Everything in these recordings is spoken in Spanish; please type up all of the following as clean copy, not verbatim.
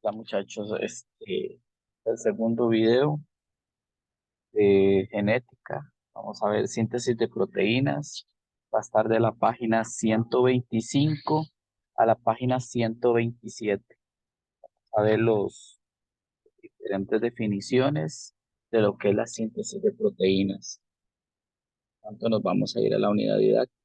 Hola muchachos, el segundo video de genética. Vamos a ver síntesis de proteínas. Va a estar de la página 125 a la página 127. A ver las diferentes definiciones de lo que es la síntesis de proteínas. Tanto nos vamos a ir a la unidad didáctica.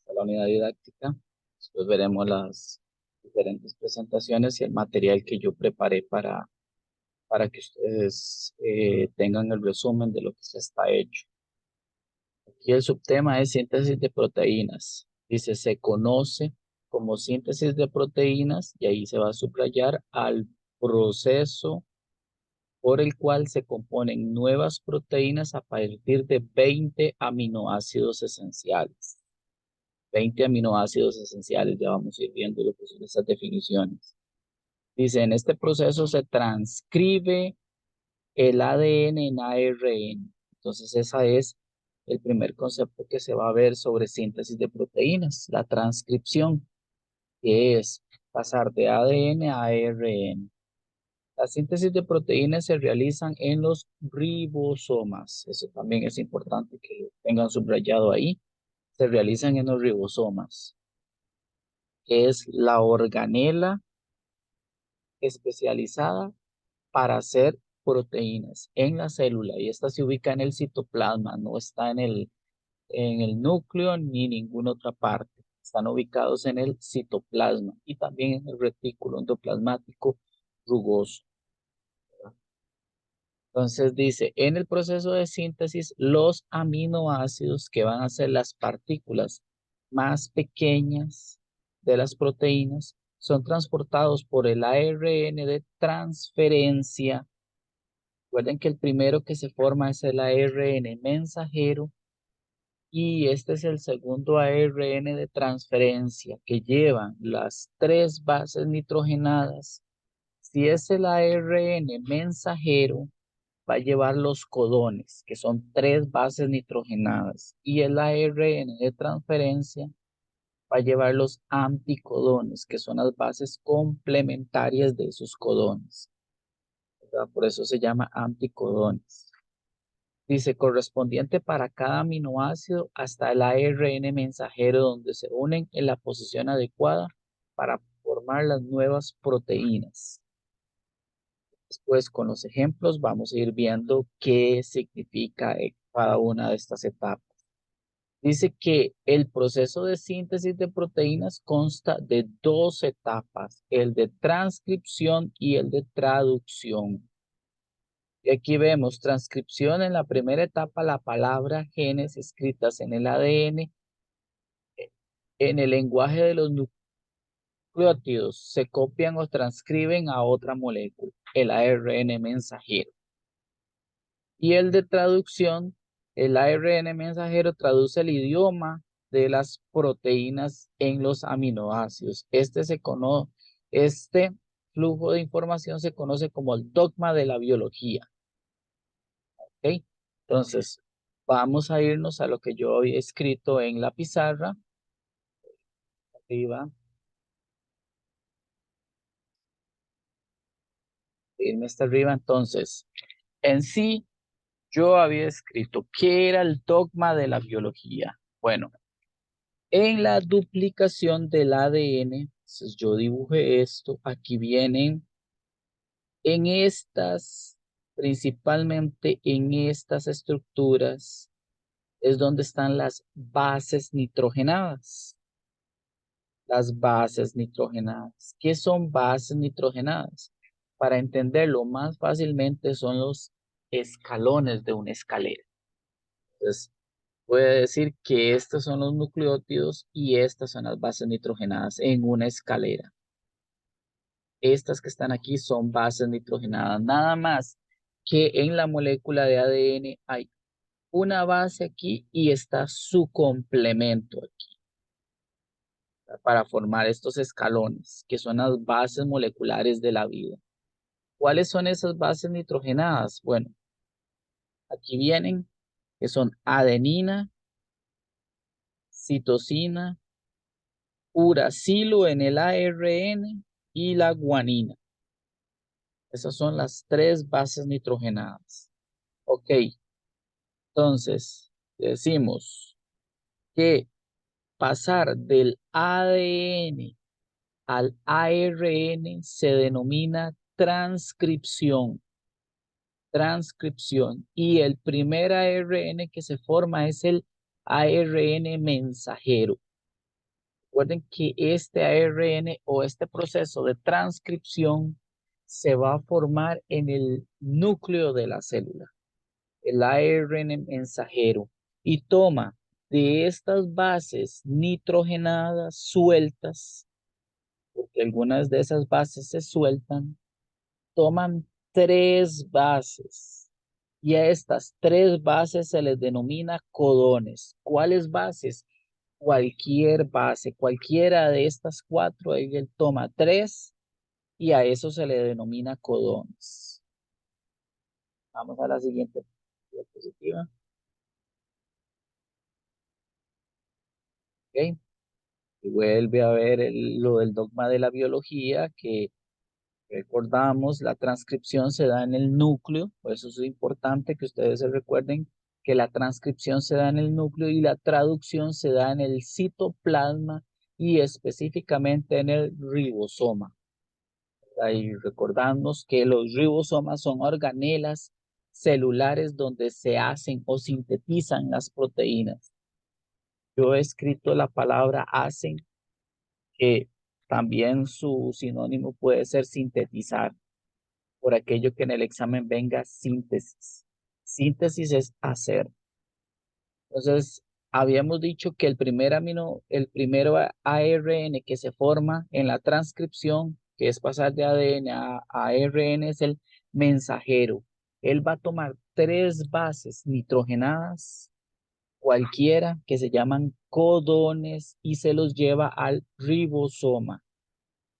A la unidad didáctica. Después veremos las diferentes presentaciones y el material que yo preparé para que ustedes tengan el resumen de lo que se está hecho. Aquí el subtema es síntesis de proteínas. Dice, se conoce como síntesis de proteínas y ahí se va a subrayar al proceso por el cual se componen nuevas proteínas a partir de 20 aminoácidos esenciales. 20 aminoácidos esenciales, ya vamos a ir viendo lo que son esas definiciones. Dice, en este proceso se transcribe el ADN en ARN. Entonces, ese es el primer concepto que se va a ver sobre síntesis de proteínas, la transcripción, que es pasar de ADN a ARN. La síntesis de proteínas se realizan en los ribosomas. Eso también es importante que lo tengan subrayado ahí. Se realizan en los ribosomas, que es la organela especializada para hacer proteínas en la célula y esta se ubica en el citoplasma, no está en el núcleo ni ninguna otra parte. Están ubicados en el citoplasma y también en el retículo endoplasmático rugoso. Entonces dice, en el proceso de síntesis, los aminoácidos que van a ser las partículas más pequeñas de las proteínas son transportados por el ARN de transferencia. Recuerden que el primero que se forma es el ARN mensajero y este es el segundo ARN de transferencia que llevan las tres bases nitrogenadas. Si es el ARN mensajero, va a llevar los codones, que son tres bases nitrogenadas, y el ARN de transferencia va a llevar los anticodones, que son las bases complementarias de esos codones, ¿verdad? Por eso se llama anticodones. Dice, correspondiente para cada aminoácido hasta el ARN mensajero donde se unen en la posición adecuada para formar las nuevas proteínas. Después, con los ejemplos, vamos a ir viendo qué significa cada una de estas etapas. Dice que el proceso de síntesis de proteínas consta de dos etapas, el de transcripción y el de traducción. Y aquí vemos transcripción en la primera etapa, la palabra genes escritas en el ADN, en el lenguaje de los nucleótidos, se copian o transcriben a otra molécula, el ARN mensajero. Y el de traducción, el ARN mensajero traduce el idioma de las proteínas en los aminoácidos. Este flujo de información se conoce como el dogma de la biología. ¿Ok? Entonces, vamos a irnos a lo que yo había escrito en la pizarra. Arriba, irme hasta arriba. Entonces, en sí, yo había escrito qué era el dogma de la biología. Bueno, en la duplicación del ADN, entonces yo dibujé esto, aquí vienen en estas, principalmente en estas estructuras, es donde están las bases nitrogenadas. Las bases nitrogenadas. ¿Qué son bases nitrogenadas? Para entenderlo más fácilmente son los escalones de una escalera. Entonces, voy a decir que estos son los nucleótidos y estas son las bases nitrogenadas en una escalera. Estas que están aquí son bases nitrogenadas. Nada más que en la molécula de ADN hay una base aquí y está su complemento aquí para formar estos escalones, que son las bases moleculares de la vida. ¿Cuáles son esas bases nitrogenadas? Bueno, aquí vienen, que son adenina, citosina, uracilo en el ARN y la guanina. Esas son las tres bases nitrogenadas. Ok, entonces decimos que pasar del ADN al ARN se denomina transcripción. Transcripción. Y el primer ARN que se forma es el ARN mensajero. Recuerden que este ARN o este proceso de transcripción se va a formar en el núcleo de la célula, el ARN mensajero, y toma de estas bases nitrogenadas sueltas, porque algunas de esas bases se sueltan, toman tres bases. Y a estas tres bases se les denomina codones. ¿Cuáles bases? Cualquier base, cualquiera de estas cuatro, él toma tres y a eso se le denomina codones. Vamos a la siguiente diapositiva. ¿Ok? Y vuelve a ver lo del dogma de la biología, que recordamos, la transcripción se da en el núcleo, por eso es importante que ustedes se recuerden que la transcripción se da en el núcleo y la traducción se da en el citoplasma y específicamente en el ribosoma. Ahí recordamos que los ribosomas son organelas celulares donde se hacen o sintetizan las proteínas. Yo he escrito la palabra hacen, que también su sinónimo puede ser sintetizar, por aquello que en el examen venga síntesis. Síntesis es hacer. Entonces, habíamos dicho que el primero ARN que se forma en la transcripción, que es pasar de ADN a ARN, es el mensajero. Él va a tomar tres bases nitrogenadas, cualquiera, que se llaman codones, y se los lleva al ribosoma.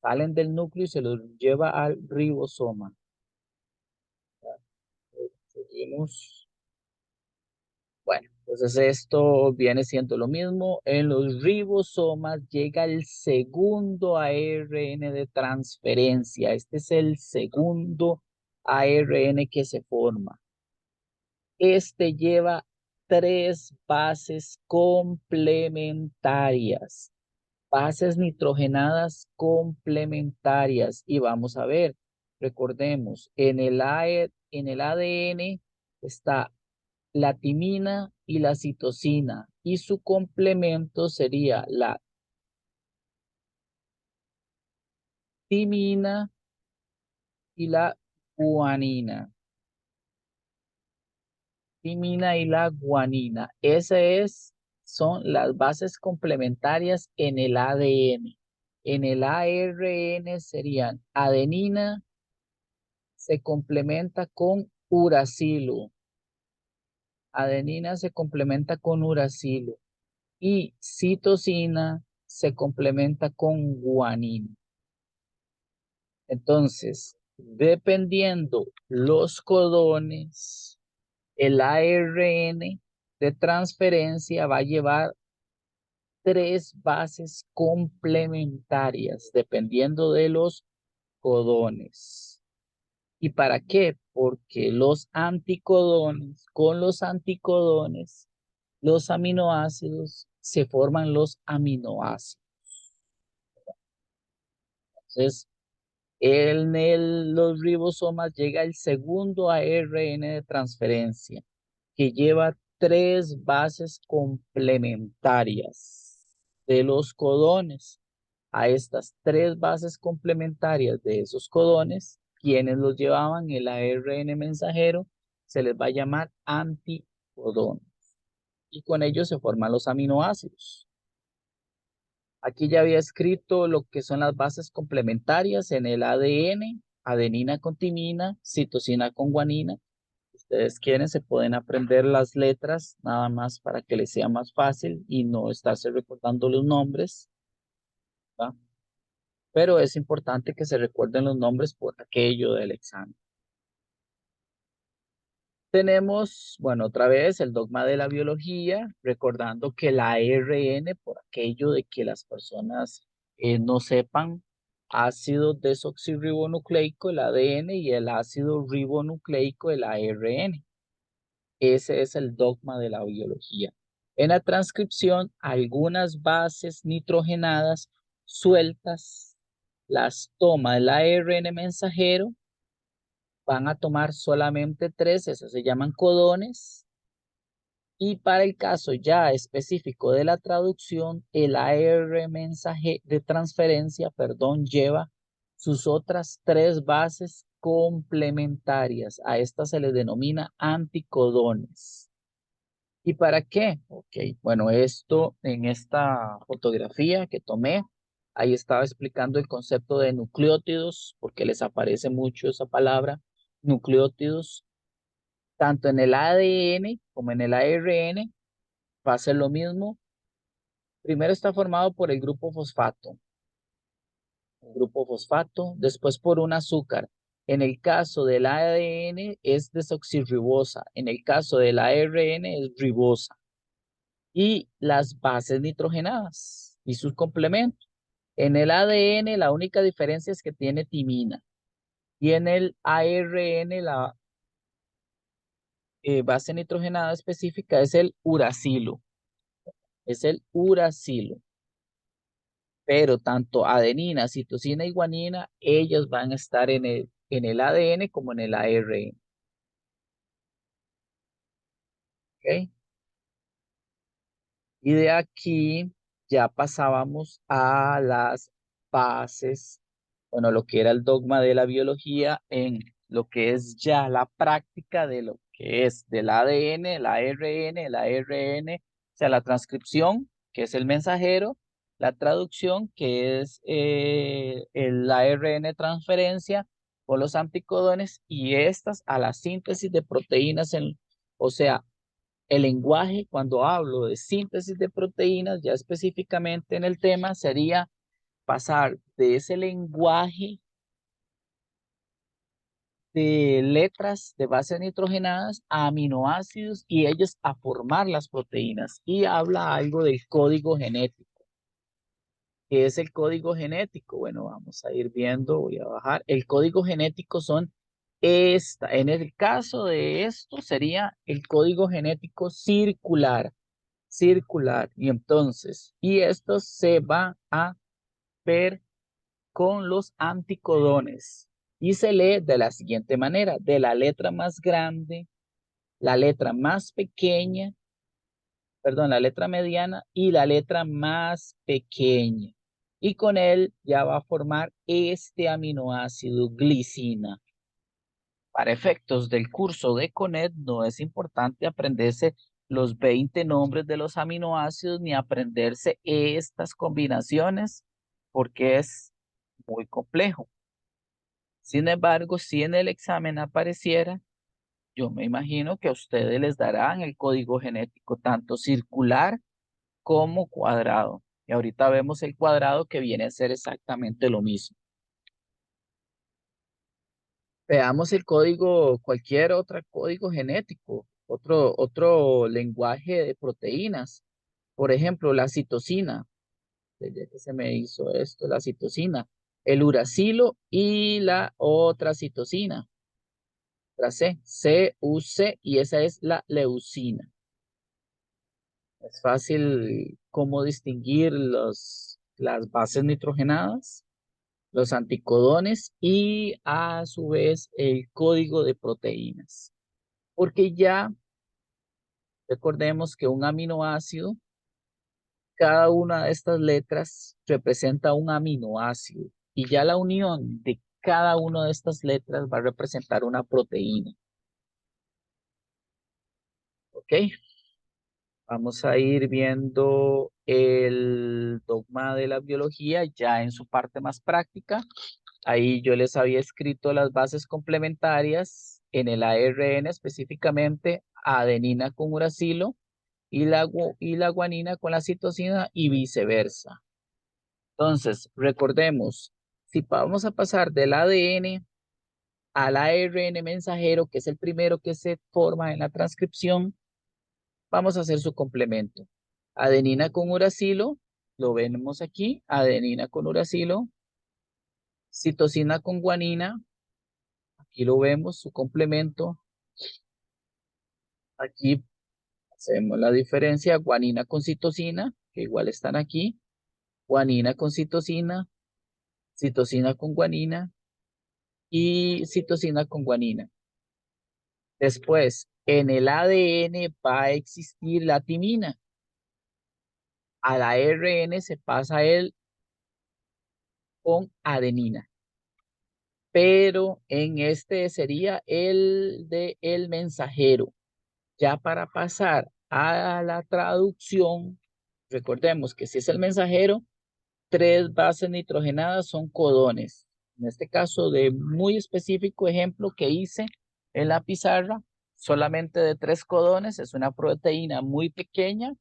Salen del núcleo y se los lleva al ribosoma. Seguimos. Bueno, entonces esto viene siendo lo mismo. En los ribosomas llega el segundo ARN de transferencia. Este es el segundo ARN que se forma. Este lleva tres bases complementarias, bases nitrogenadas complementarias. Y vamos a ver, recordemos, en el ADN está la timina y la citosina, y su complemento sería la timina y la guanina. Timina y la guanina. Son las bases complementarias en el ADN. En el ARN serían adenina, se complementa con uracilo. Adenina se complementa con uracilo. Y citosina se complementa con guanina. Entonces, dependiendo los codones, el ARN de transferencia va a llevar tres bases complementarias, dependiendo de los codones. ¿Y para qué? Porque los anticodones, con los anticodones, los aminoácidos, se forman los aminoácidos. Entonces, los ribosomas llega el segundo ARN de transferencia, que lleva tres bases complementarias de los codones. A estas tres bases complementarias de esos codones, quienes los llevaban el ARN mensajero, se les va a llamar anticodones. Y con ellos se forman los aminoácidos. Aquí ya había escrito lo que son las bases complementarias en el ADN, adenina con timina, citosina con guanina. Si ustedes quieren, se pueden aprender las letras nada más para que les sea más fácil y no estarse recordando los nombres, ¿va? Pero es importante que se recuerden los nombres por aquello del examen. Tenemos, bueno, otra vez el dogma de la biología, recordando que el ARN, por aquello de que las personas no sepan, ácido desoxirribonucleico, el ADN, y el ácido ribonucleico, el ARN. Ese es el dogma de la biología. En la transcripción, algunas bases nitrogenadas sueltas las toma el ARN mensajero, van a tomar solamente tres, esas se llaman codones. Y para el caso ya específico de la traducción, el AR mensaje de transferencia, perdón, lleva sus otras tres bases complementarias. A estas se les denomina anticodones. ¿Y para qué? Ok, bueno, esto en esta fotografía que tomé, ahí estaba explicando el concepto de nucleótidos, porque les aparece mucho esa palabra, nucleótidos, tanto en el ADN como en el ARN, va a ser lo mismo. Primero está formado por el grupo fosfato, después por un azúcar. En el caso del ADN es desoxirribosa, en el caso del ARN es ribosa. Y las bases nitrogenadas y sus complementos. En el ADN la única diferencia es que tiene timina y en el ARN la base nitrogenada específica es el uracilo. Es el uracilo. Pero tanto adenina, citosina y guanina, ellas van a estar en el ADN como en el ARN. ¿Ok? Y de aquí ya pasábamos a las bases, bueno, lo que era el dogma de la biología en lo que es ya la práctica de lo que es del ADN, el ARN, o sea, la transcripción, que es el mensajero, la traducción, que es el ARN transferencia, o los anticodones, y estas a la síntesis de proteínas, o sea, el lenguaje, cuando hablo de síntesis de proteínas, ya específicamente en el tema, sería pasar de ese lenguaje de letras de bases nitrogenadas a aminoácidos y ellos a formar las proteínas. Y habla algo del código genético. ¿Qué es el código genético? Bueno, vamos a ir viendo, voy a bajar. El código genético son en el caso de esto sería el código genético circular. Y entonces, y esto se va a ver con los anticodones. Y se lee de la siguiente manera, de la letra más grande, la letra más pequeña, perdón, la letra mediana y la letra más pequeña. Y con él ya va a formar este aminoácido glicina. Para efectos del curso de CONET no es importante aprenderse los 20 nombres de los aminoácidos ni aprenderse estas combinaciones porque es muy complejo. Sin embargo, si en el examen apareciera, yo me imagino que a ustedes les darán el código genético tanto circular como cuadrado. Y ahorita vemos el cuadrado que viene a ser exactamente lo mismo. Veamos el código, cualquier otro código genético, otro lenguaje de proteínas. Por ejemplo, la citosina, desde que se me hizo esto, la citosina, el uracilo y la otra citosina, la CUC, y esa es la leucina. Es fácil cómo distinguir las bases nitrogenadas, los anticodones y a su vez el código de proteínas. Porque ya recordemos que un aminoácido, cada una de estas letras representa un aminoácido y ya la unión de cada una de estas letras va a representar una proteína. ¿Ok? Vamos a ir viendo el dogma de la biología ya en su parte más práctica. Ahí yo les había escrito las bases complementarias en el ARN específicamente, adenina con uracilo y la guanina con la citosina y viceversa. Entonces, recordemos, si vamos a pasar del ADN al ARN mensajero, que es el primero que se forma en la transcripción, vamos a hacer su complemento. Adenina con uracilo, lo vemos aquí, adenina con uracilo, citosina con guanina, aquí lo vemos, su complemento. Aquí hacemos la diferencia, guanina con citosina, que igual están aquí, guanina con citosina, citosina con guanina y citosina con guanina. Después, en el ADN va a existir la timina. Al ARN se pasa él con adenina, pero en este sería el de el mensajero. Ya para pasar a la traducción, recordemos que si es el mensajero, 3 bases nitrogenadas son codones. En este caso de muy específico ejemplo que hice en la pizarra, solamente de 3 codones, es una proteína muy pequeña,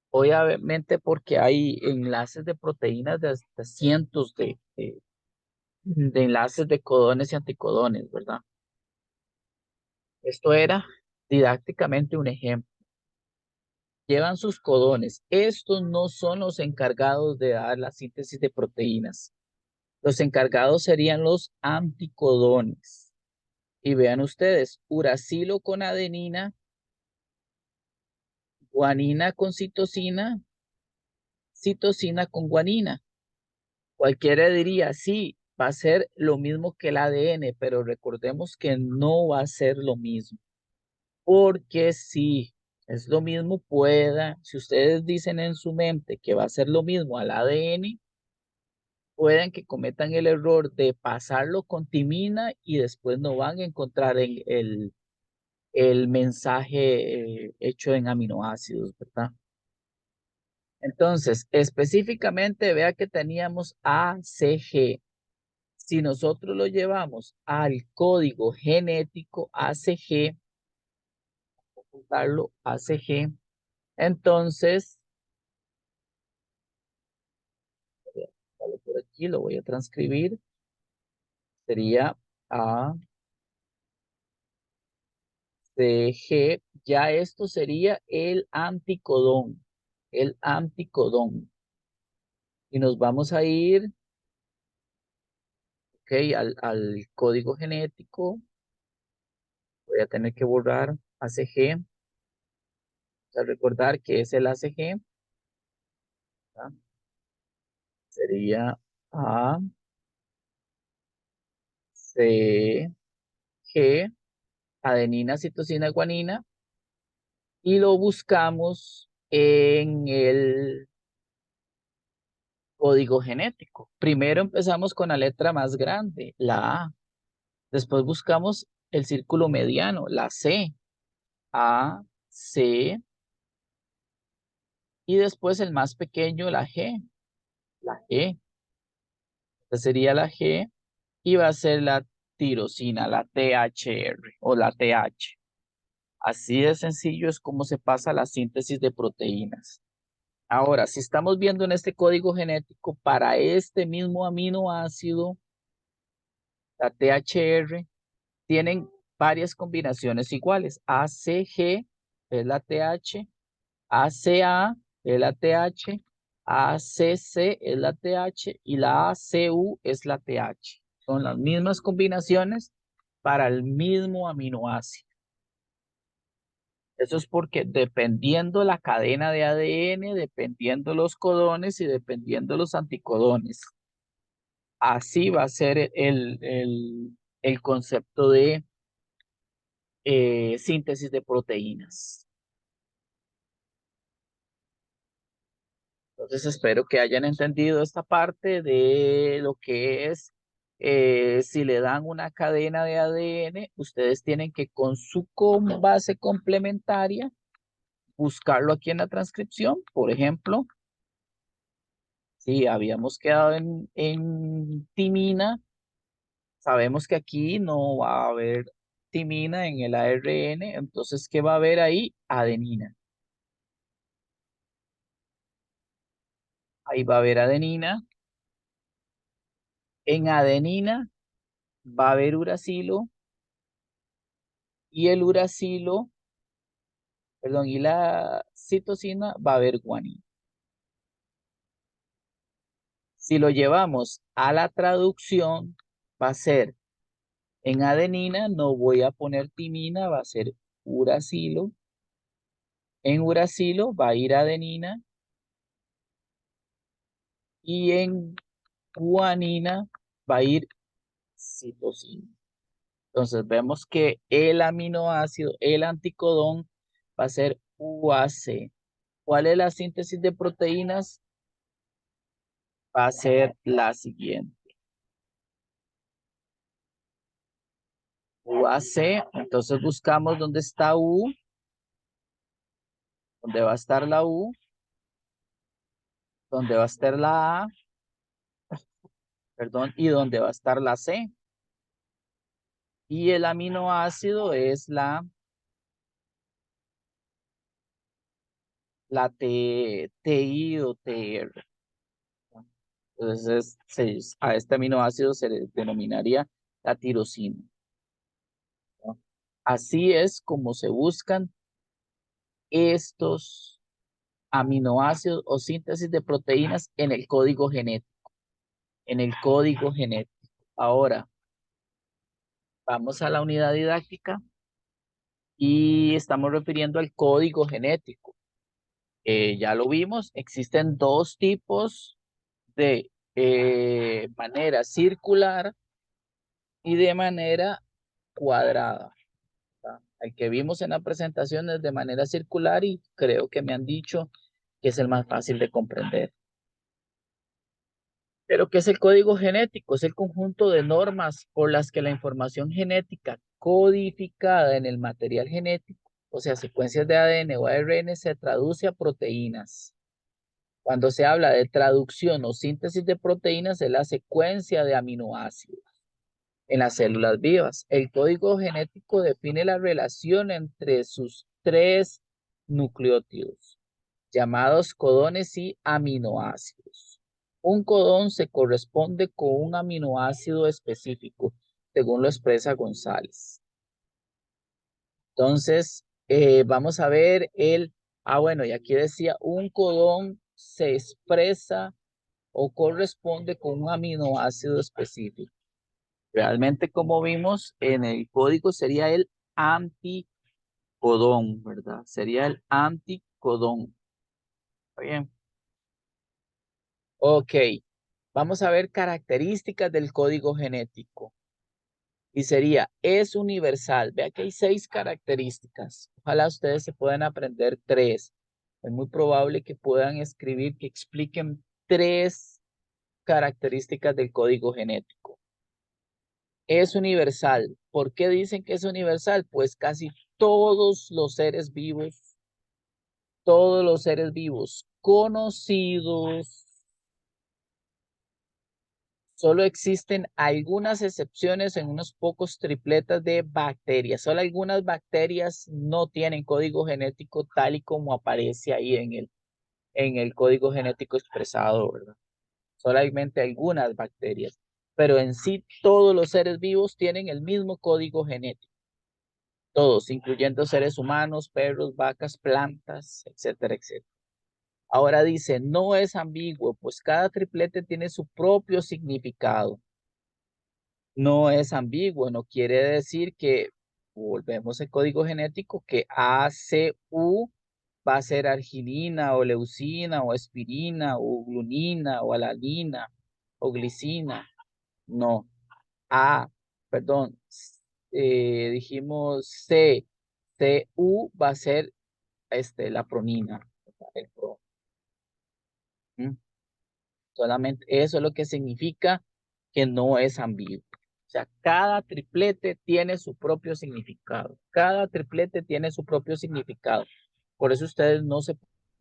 obviamente porque hay enlaces de proteínas de hasta cientos de enlaces de codones y anticodones, ¿verdad? Esto era didácticamente un ejemplo. Llevan sus codones. Estos no son los encargados de dar la síntesis de proteínas. Los encargados serían los anticodones. Y vean ustedes, uracilo con adenina, guanina con citosina, citosina con guanina. Cualquiera diría, sí, va a ser lo mismo que el ADN, pero recordemos que no va a ser lo mismo. Porque si es lo mismo, si ustedes dicen en su mente que va a ser lo mismo al ADN, pueden que cometan el error de pasarlo con timina y después no van a encontrar el mensaje hecho en aminoácidos, ¿verdad? Entonces, específicamente, vea que teníamos ACG. Si nosotros lo llevamos al código genético ACG, apuntarlo ACG, entonces, por aquí lo voy a transcribir, sería ACG, ya esto sería el anticodón. Y nos vamos a ir, ok, al código genético, voy a tener que borrar ACG, a recordar que es el ACG, ¿verdad? Sería A, C, G, adenina, citosina, guanina, y lo buscamos en el código genético. Primero empezamos con la letra más grande, la A. Después buscamos el círculo mediano, la C. A, C, y después el más pequeño, la G. La G. Esta sería la G y va a ser la tirosina, la THR o la TH. Así de sencillo es como se pasa la síntesis de proteínas. Ahora, si estamos viendo en este código genético, para este mismo aminoácido, la THR, tienen varias combinaciones iguales. ACG es la TH, ACA es la TH, ACC es la TH y la ACU es la TH. Son las mismas combinaciones para el mismo aminoácido. Eso es porque dependiendo la cadena de ADN, dependiendo los codones y dependiendo los anticodones, así va a ser el concepto de síntesis de proteínas. Entonces espero que hayan entendido esta parte de lo que es, si le dan una cadena de ADN, ustedes tienen que con su base complementaria buscarlo aquí en la transcripción. Por ejemplo, si habíamos quedado en timina, sabemos que aquí no va a haber timina en el ARN, entonces, ¿qué va a haber ahí? Adenina. Ahí va a haber adenina. En adenina va a haber uracilo y el uracilo, perdón, y la citosina va a haber guanina. Si lo llevamos a la traducción, va a ser en adenina, no voy a poner timina, va a ser uracilo. En uracilo va a ir adenina y en guanina va a ir citosina. Entonces vemos que el aminoácido, el anticodón, va a ser UAC. ¿Cuál es la síntesis de proteínas? Va a ser la siguiente. UAC, entonces buscamos dónde está U, dónde va a estar la U, dónde va a estar la A, perdón, y dónde va a estar la C. Y el aminoácido es la TI o TR. Entonces, a este aminoácido se le denominaría la tirosina, ¿no? Así es como se buscan estos aminoácidos o síntesis de proteínas en el código genético. En el código genético. Ahora, vamos a la unidad didáctica y estamos refiriendo al código genético. Ya lo vimos, existen dos tipos de manera circular y de manera cuadrada. ¿Tá? El que vimos en la presentación es de manera circular y creo que me han dicho que es el más fácil de comprender. Pero ¿qué es el código genético? Es el conjunto de normas por las que la información genética codificada en el material genético, o sea, secuencias de ADN o ARN, se traduce a proteínas. Cuando se habla de traducción o síntesis de proteínas, es la secuencia de aminoácidos en las células vivas. El código genético define la relación entre sus tres nucleótidos, llamados codones y aminoácidos. Un codón se corresponde con un aminoácido específico, según lo expresa González. Entonces, vamos a ver bueno, y aquí decía, un codón se expresa o corresponde con un aminoácido específico. Realmente, como vimos, en el código sería el anticodón, ¿verdad? Sería el anticodón. ¿Está bien? Ok, vamos a ver características del código genético. Y sería, es universal. Vea que hay 6 características. Ojalá ustedes se puedan aprender 3. Es muy probable que puedan escribir, que expliquen 3 características del código genético. Es universal. ¿Por qué dicen que es universal? Pues casi todos los seres vivos conocidos, solo existen algunas excepciones en unos pocos tripletas de bacterias. Solo algunas bacterias no tienen código genético tal y como aparece ahí en el código genético expresado, ¿verdad? Solamente algunas bacterias. Pero en sí todos los seres vivos tienen el mismo código genético. Todos, incluyendo seres humanos, perros, vacas, plantas, etcétera, etcétera. Ahora dice, no es ambiguo, pues cada triplete tiene su propio significado. No es ambiguo, no quiere decir que, volvemos al código genético, que ACU va a ser arginina o leucina o aspirina o glunina o alanina o glicina. No. A, perdón, dijimos CU va a ser la pronina. El pro. ¿Mm? Solamente eso es lo que significa que no es ambiguo. O sea, cada triplete tiene su propio significado. Cada triplete tiene su propio significado. Por eso ustedes no se